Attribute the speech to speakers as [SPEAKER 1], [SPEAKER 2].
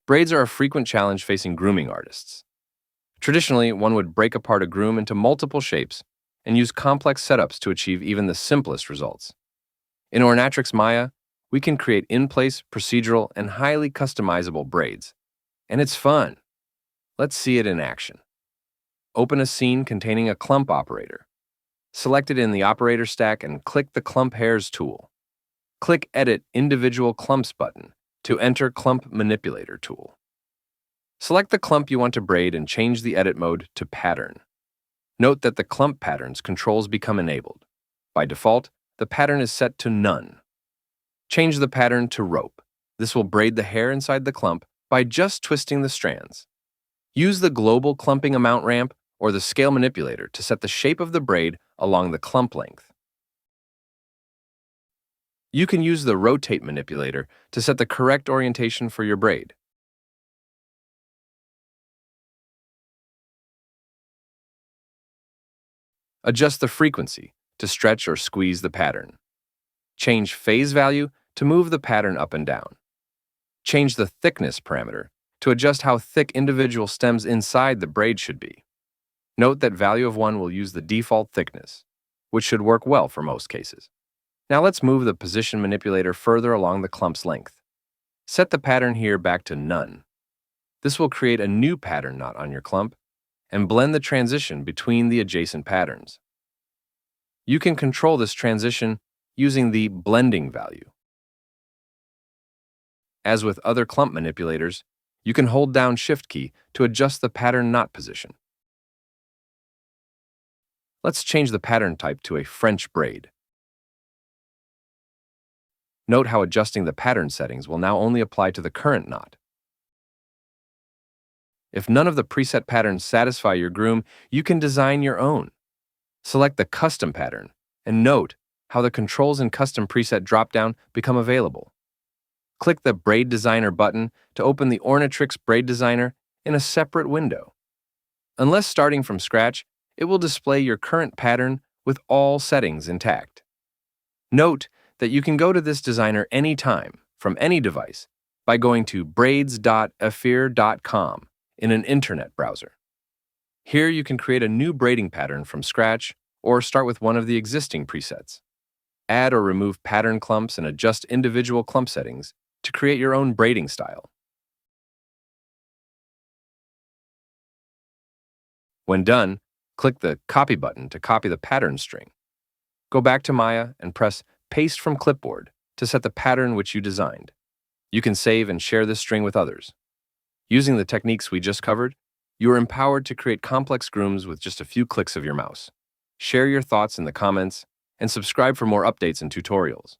[SPEAKER 1] Braids are a frequent challenge facing grooming artists. Traditionally, one would break apart a groom into multiple shapes and use complex setups to achieve even the simplest results. In Ornatrix Maya, we can create in-place, procedural, and highly customizable braids. And it's fun. Let's see it in action. Open a scene containing a clump operator. Select it in the operator stack and click the Clump Hairs tool. Click Edit Individual Clumps button to enter Clump Manipulator tool. Select the clump you want to braid and change the edit mode to Pattern. Note that the clump pattern's controls become enabled. By default, the pattern is set to None. Change the pattern to Rope. This will braid the hair inside the clump by just twisting the strands. Use the Global Clumping Amount ramp or the Scale Manipulator to set the shape of the braid along the clump length. You can use the Rotate Manipulator to set the correct orientation for your braid. Adjust the frequency to stretch or squeeze the pattern. Change phase value to move the pattern up and down. Change the thickness parameter to adjust how thick individual stems inside the braid should be. Note that value of 1 will use the default thickness, which should work well for most cases. Now let's move the position manipulator further along the clump's length. Set the pattern here back to None. This will create a new pattern knot on your clump and blend the transition between the adjacent patterns. You can control this transition using the blending value. As with other clump manipulators, you can hold down Shift key to adjust the pattern knot position. Let's change the pattern type to a French braid. Note how adjusting the pattern settings will now only apply to the current knot. If none of the preset patterns satisfy your groom, you can design your own. Select the Custom pattern, and note how the Controls and Custom preset dropdown become available. Click the Braid Designer button to open the Ornatrix Braid Designer in a separate window. Unless starting from scratch, it will display your current pattern with all settings intact. Note that you can go to this designer anytime, from any device, by going to braids.afir.com in an internet browser. Here you can create a new braiding pattern from scratch or start with one of the existing presets. Add or remove pattern clumps and adjust individual clump settings to create your own braiding style. When done, click the Copy button to copy the pattern string. Go back to Maya and press Paste from Clipboard to set the pattern which you designed. You can save and share this string with others. Using the techniques we just covered, you are empowered to create complex grooms with just a few clicks of your mouse. Share your thoughts in the comments and subscribe for more updates and tutorials.